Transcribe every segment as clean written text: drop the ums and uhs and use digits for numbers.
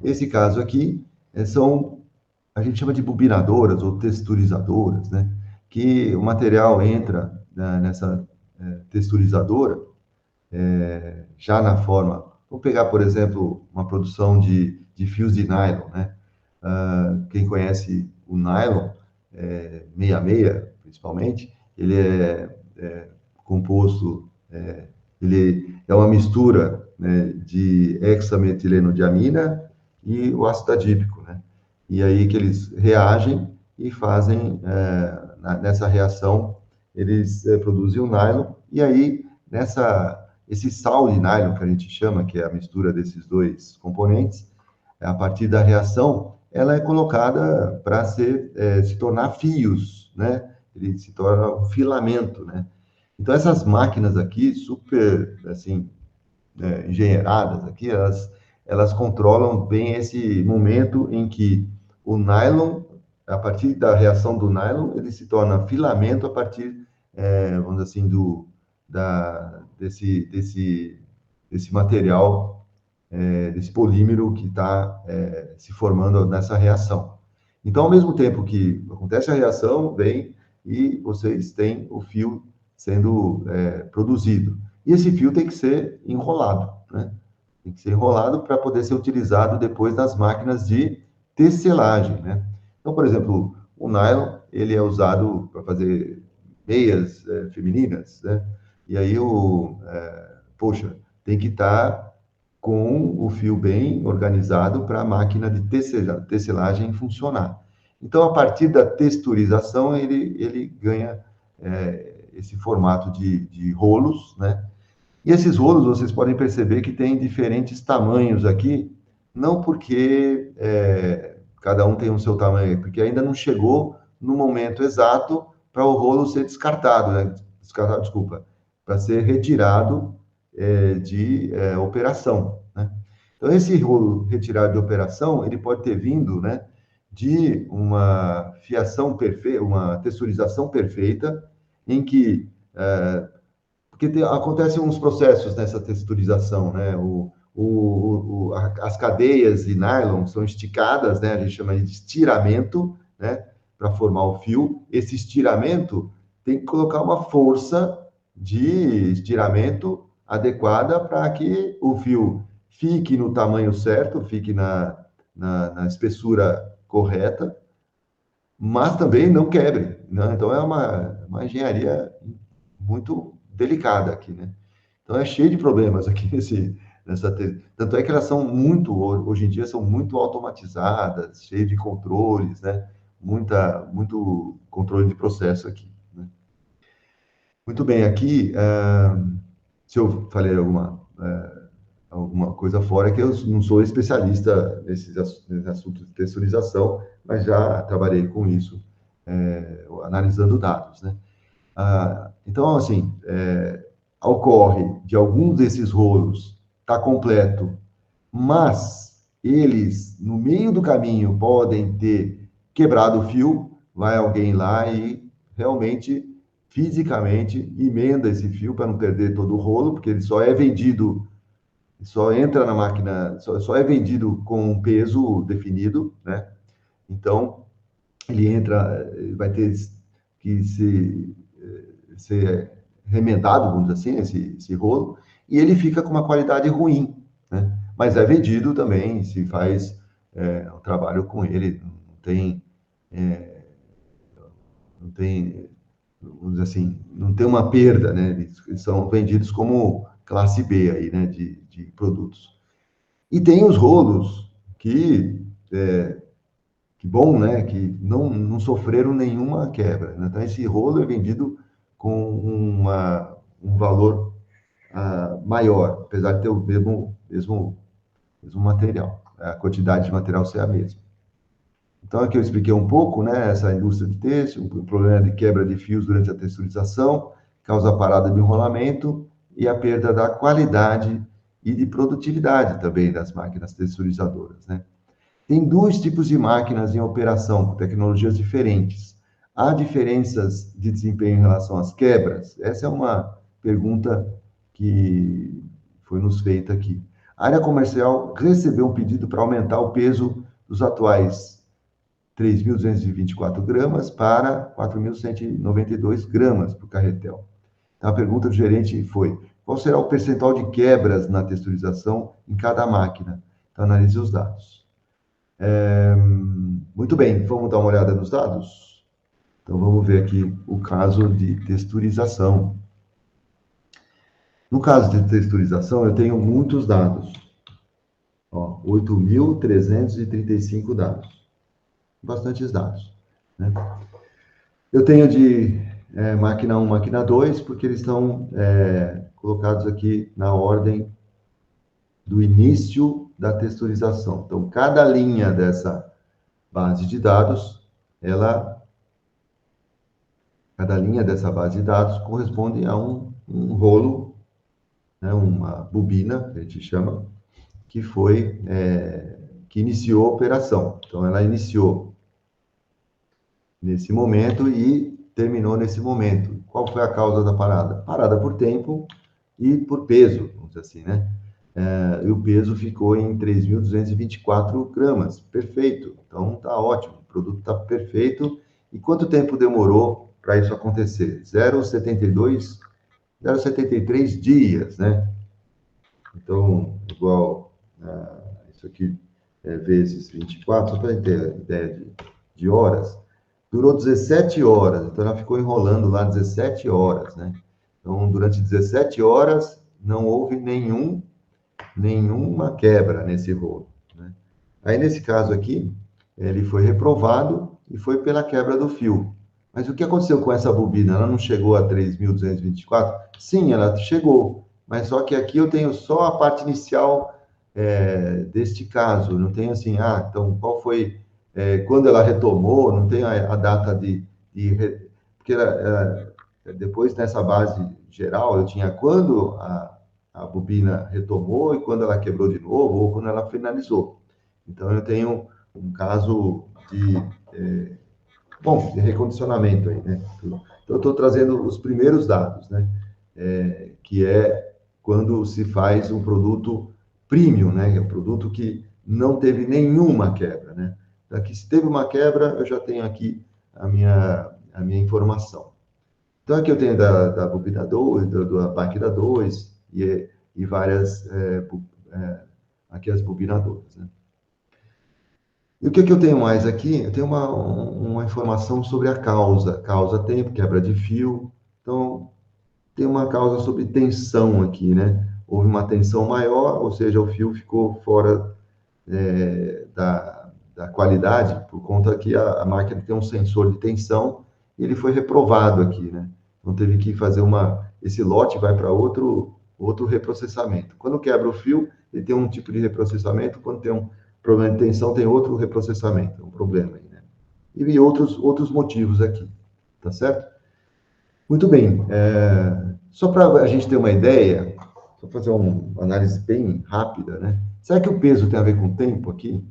Esse caso aqui a gente chama de bobinadoras ou texturizadoras, né? Que o material entra, né, nessa texturizadora, já na forma. Vamos pegar, por exemplo, uma produção de fios de nylon, né? Quem conhece o nylon, 66, principalmente, ele é composto, ele é uma mistura, né, de hexametileno-diamina e o ácido adípico, né? E aí que eles reagem e fazem, nessa reação, eles produzem o nylon, e aí, esse sal de nylon, que a gente chama, que é a mistura desses dois componentes, a partir da reação, ela é colocada para se tornar fios, né? Ele se torna um filamento, né? Então, essas máquinas aqui, super, assim, engenheiradas aqui, elas controlam bem esse momento em que o nylon, a partir da reação do nylon, ele se torna filamento a partir, vamos dizer assim, desse material, desse polímero que está se formando nessa reação. Então, ao mesmo tempo que acontece a reação, vem e vocês têm o fio sendo produzido. E esse fio tem que ser enrolado, né? Tem que ser enrolado para poder ser utilizado depois nas máquinas de tecelagem, né? Então, por exemplo, o nylon, ele é usado para fazer meias femininas, né? E aí, poxa, tem que estar com o fio bem organizado para a máquina de tecelagem funcionar. Então, a partir da texturização, ele ganha esse formato de rolos, né? E esses rolos, vocês podem perceber que tem diferentes tamanhos aqui, não porque cada um tem o seu tamanho, porque ainda não chegou no momento exato para o rolo ser descartado, né? Desculpa, para ser retirado de operação, né? Então, esse rolo retirado de operação, ele pode ter vindo, né, de uma fiação perfeita, uma texturização perfeita, em que porque acontecem uns processos nessa texturização, né? As cadeias de nylon são esticadas, né? A gente chama de estiramento, né? Para formar o fio. Esse estiramento tem que colocar uma força de estiramento adequada para que o fio fique no tamanho certo, fique na espessura correta, mas também não quebre, né? Então, é uma engenharia muito delicada aqui, né? Então, é cheio de problemas aqui tanto é que elas são hoje em dia, são muito automatizadas, cheio de controles, né? Muito controle de processo aqui, né? Muito bem, aqui, se eu falei alguma coisa fora, é que eu não sou especialista nesse assunto de texturização, mas já trabalhei com isso, analisando dados, né? Então, assim, ocorre de alguns desses rolos tá completo, mas eles, no meio do caminho, podem ter quebrado o fio, vai alguém lá e realmente, fisicamente, emenda esse fio para não perder todo o rolo, porque ele só é vendido, só entra na máquina, só é vendido com um peso definido, né? Então, ele entra, vai ter que ser remendado, vamos dizer assim, esse rolo, e ele fica com uma qualidade ruim, né? Mas é vendido também, se faz um trabalho com ele, é, não tem, vamos dizer assim, não tem uma perda, né? Eles são vendidos como classe B aí, né, de produtos. E tem os rolos que bom, né, que não sofreram nenhuma quebra, né? Então, esse rolo é vendido com um valor maior, apesar de ter o mesmo material, a quantidade de material ser a mesma. Então, aqui eu expliquei um pouco, né, essa indústria de têxtil, o problema de quebra de fios durante a texturização, causa parada de enrolamento e a perda da qualidade e de produtividade também das máquinas texturizadoras, né? Tem dois tipos de máquinas em operação, com tecnologias diferentes. Há diferenças de desempenho em relação às quebras? Essa é uma pergunta que foi nos feita aqui. A área comercial recebeu um pedido para aumentar o peso dos atuais 3.224 gramas para 4.192 gramas por carretel. Então, a pergunta do gerente foi: qual será o percentual de quebras na texturização em cada máquina? Então, analise os dados. Muito bem, vamos dar uma olhada nos dados? Então, vamos ver aqui o caso de texturização. No caso de texturização, eu tenho muitos dados. 8.335 dados. Bastantes dados, né? Eu tenho de máquina 1, máquina 2, porque eles estão colocados aqui na ordem do início da texturização. Então, cada linha dessa base de dados, cada linha dessa base de dados corresponde a um rolo, né, uma bobina, a gente chama, que que iniciou a operação. Então, ela iniciou nesse momento e terminou nesse momento. Qual foi a causa da parada? Parada por tempo e por peso, vamos dizer assim, né? E o peso ficou em 3.224 gramas. Perfeito. Então, tá ótimo. O produto está perfeito. E quanto tempo demorou para isso acontecer? 0,73 dias, né? Então, igual isso aqui vezes 24, só para ter ideia de horas, durou 17 horas, então ela ficou enrolando lá 17 horas, né? Então, durante 17 horas, não houve nenhuma quebra nesse rolo, né? Aí, nesse caso aqui, ele foi reprovado e foi pela quebra do fio. Mas o que aconteceu com essa bobina? Ela não chegou a 3.224? Sim, ela chegou, mas só que aqui eu tenho só a parte inicial deste caso, não tenho assim, então qual foi, quando ela retomou, não tenho a data porque depois nessa base geral eu tinha quando a bobina retomou e quando ela quebrou de novo ou quando ela finalizou. Então eu tenho um caso de recondicionamento aí, né? Então eu estou trazendo os primeiros dados, né? Que é quando se faz um produto premium, né? É um produto que não teve nenhuma quebra, né? Daqui, se teve uma quebra, eu já tenho aqui a minha informação. Então, aqui eu tenho da bobina 2, da máquina 2 e várias, aqui as bobinadoras, né? E o que eu tenho mais aqui? Eu tenho uma informação sobre a causa tempo, quebra de fio. Então, tem uma causa sobre tensão aqui, né? Houve uma tensão maior, ou seja, o fio ficou fora da qualidade, por conta que a máquina tem um sensor de tensão, e ele foi reprovado aqui, né? Então teve que fazer esse lote vai para outro reprocessamento. Quando quebra o fio, ele tem um tipo de reprocessamento, quando tem um problema de tensão, tem outro reprocessamento, um problema aí, né? E outros motivos aqui, tá certo? Muito bem, só para a gente ter uma ideia, só fazer uma análise bem rápida, né? Será que o peso tem a ver com o tempo aqui?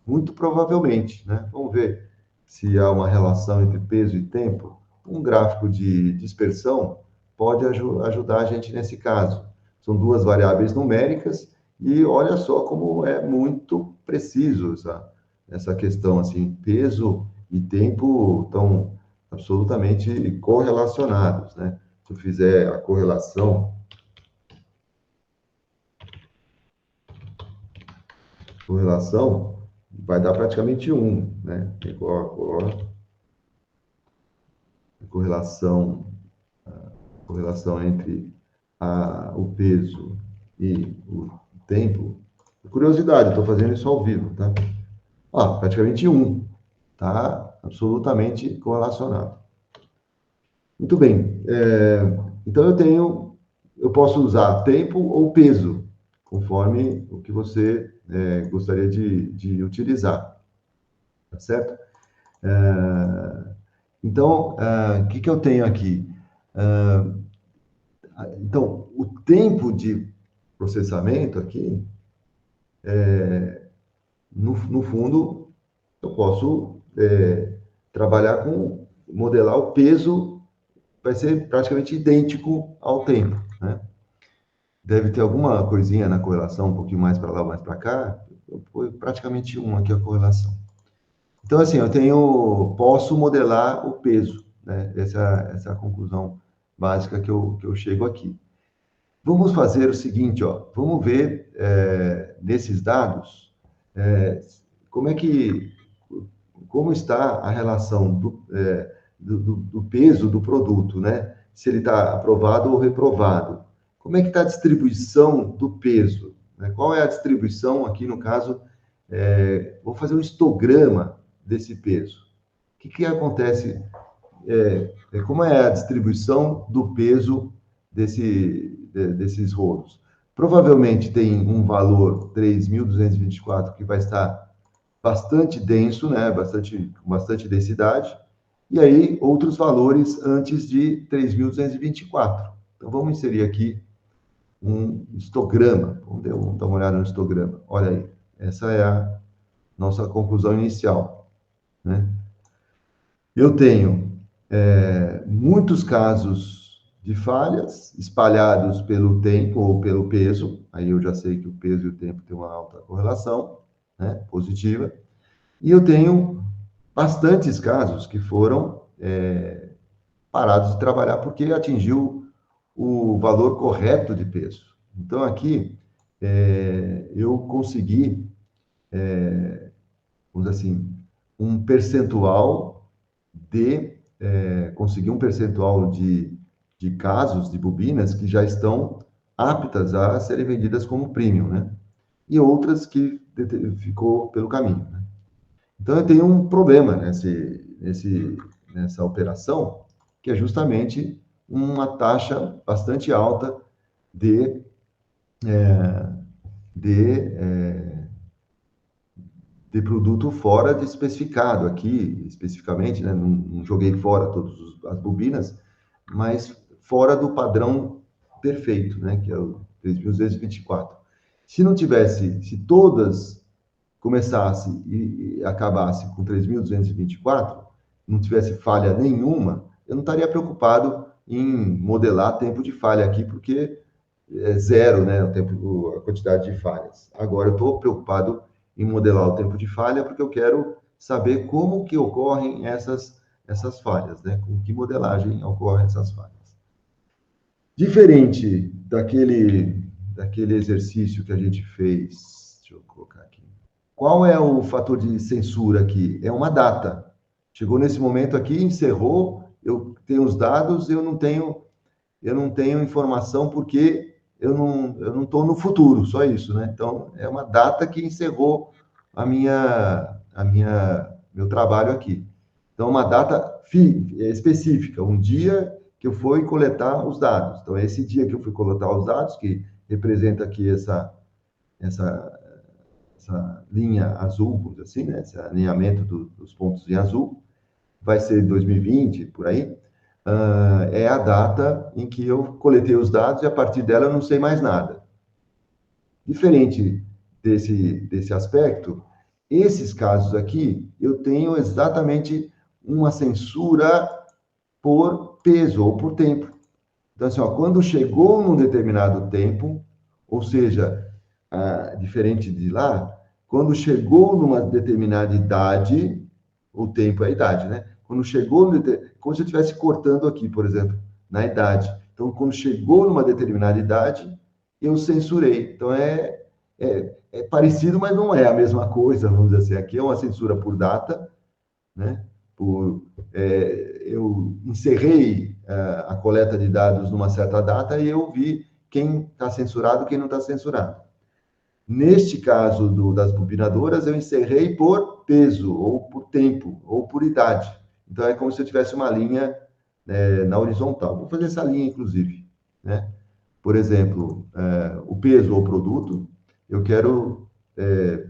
Muito provavelmente, né? Vamos ver se há uma relação entre peso e tempo. Um gráfico de dispersão pode ajudar a gente nesse caso. São duas variáveis numéricas e olha só como é muito preciso essa questão, assim, peso e tempo estão absolutamente correlacionados, né? Se eu fizer a correlação vai dar praticamente 1, né? Igual a correlação entre o peso e o tempo. Curiosidade, estou fazendo isso ao vivo, tá? Praticamente 1, tá? Absolutamente correlacionado. Muito bem. Então eu posso usar tempo ou peso, conforme o que você gostaria de utilizar, tá certo? Então, o que eu tenho aqui? Então, o tempo de processamento aqui, no fundo, eu posso trabalhar modelar o peso, vai ser praticamente idêntico ao tempo, né? deve ter alguma coisinha na correlação, um pouquinho mais para lá, mais para cá. Foi praticamente uma aqui a correlação. Então, assim, posso modelar o peso, né? Essa é a conclusão básica que eu chego aqui. Vamos fazer o seguinte, ó, vamos ver nesses dados como é que como está a relação do peso do produto, né? Se ele está aprovado ou reprovado. Como é que está a distribuição do peso? Né? Qual é a distribuição aqui, no caso, vou fazer um histograma desse peso. O que acontece? Como é a distribuição do peso desses rolos? Provavelmente tem um valor 3.224 que vai estar bastante denso, né? Com bastante densidade, e aí outros valores antes de 3.224. Então vamos inserir aqui um histograma. Vamos dar uma olhada no histograma. Olha aí, essa é a nossa conclusão inicial, né? Eu tenho muitos casos de falhas espalhados pelo tempo ou pelo peso. Aí eu já sei que o peso e o tempo têm uma alta correlação, né, positiva. E eu tenho bastantes casos que foram parados de trabalhar porque atingiu o valor correto de peso. Então, aqui, eu consegui, vamos dizer assim, um percentual consegui um percentual de casos de bobinas que já estão aptas a serem vendidas como premium, né? E outras que ficou pelo caminho, né? Então, eu tenho um problema nessa operação, que é justamente uma taxa bastante alta de, de, de produto fora de especificado aqui, especificamente, né? Não joguei fora todas as bobinas, mas fora do padrão perfeito, né? Que é o 3.224. Se não tivesse, se todas começasse e acabasse com 3.224, não tivesse falha nenhuma, eu não estaria preocupado em modelar tempo de falha aqui, porque é zero, né, a quantidade de falhas. Agora, eu estou preocupado em modelar o tempo de falha, porque eu quero saber como que ocorrem essas falhas, né, com que modelagem ocorrem essas falhas. Diferente daquele exercício que a gente fez, deixa eu colocar aqui. Qual é o fator de censura aqui? É uma data. Chegou nesse momento aqui, encerrou, eu tenho os dados, eu não tenho informação porque eu não estou no futuro, só isso, né? Então, é uma data que encerrou meu trabalho aqui. Então, uma data específica, um dia que eu fui coletar os dados. Então, é esse dia que eu fui coletar os dados, que representa aqui essa linha azul, vamos dizer assim, né? Esse alinhamento dos pontos em azul, vai ser 2020, por aí, é a data em que eu coletei os dados e a partir dela eu não sei mais nada. Diferente desse aspecto, esses casos aqui, eu tenho exatamente uma censura por peso ou por tempo. Então, assim, ó, quando chegou num determinado tempo, ou seja, diferente de lá, quando chegou numa determinada idade, o tempo é a idade, né? Quando chegou, como se eu estivesse cortando aqui, por exemplo, na idade. Então, quando chegou numa determinada idade, eu censurei. Então, é parecido, mas não é a mesma coisa, vamos dizer assim. Aqui é uma censura por data, né? Eu encerrei a coleta de dados numa certa data e eu vi quem está censurado e quem não está censurado. Neste caso das bobinadoras, eu encerrei por peso, ou por tempo, ou por idade. Então, é como se eu tivesse uma linha na horizontal. Vou fazer essa linha, inclusive, né? Por exemplo, o peso ou produto, eu quero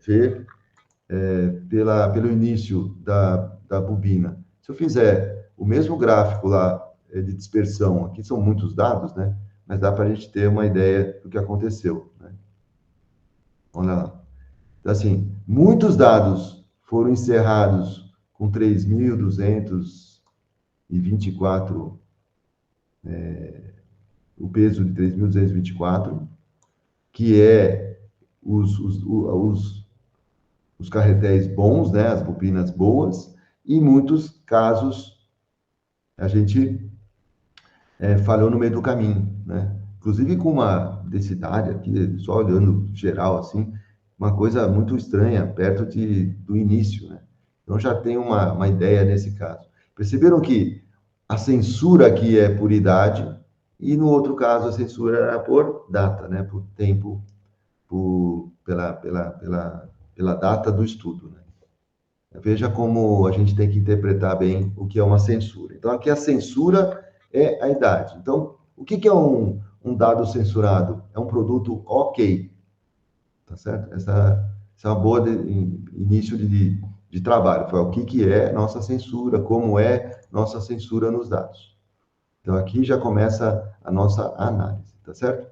ver pelo início da bobina. Se eu fizer o mesmo gráfico lá de dispersão, aqui são muitos dados, né? Mas dá para a gente ter uma ideia do que aconteceu, né? Olha lá. Então, assim, muitos dados foram encerrados com 3.224, o peso de 3.224. que é os carretéis bons, né, as bobinas boas, e em muitos casos a gente falhou no meio do caminho, né? Inclusive com uma densidade aqui, só olhando geral assim, uma coisa muito estranha perto do início, né? Então já tem uma ideia nesse caso. Perceberam que a censura aqui é por idade e no outro caso a censura era por data, né? Por tempo, pela data do estudo, né? Veja como a gente tem que interpretar bem o que é uma censura. Então, aqui a censura é a idade. Então, o que é um dado censurado? É um produto ok, tá certo? Essa é uma boa início de trabalho. Foi o que é nossa censura, como é nossa censura nos dados. Então, aqui já começa a nossa análise, tá certo?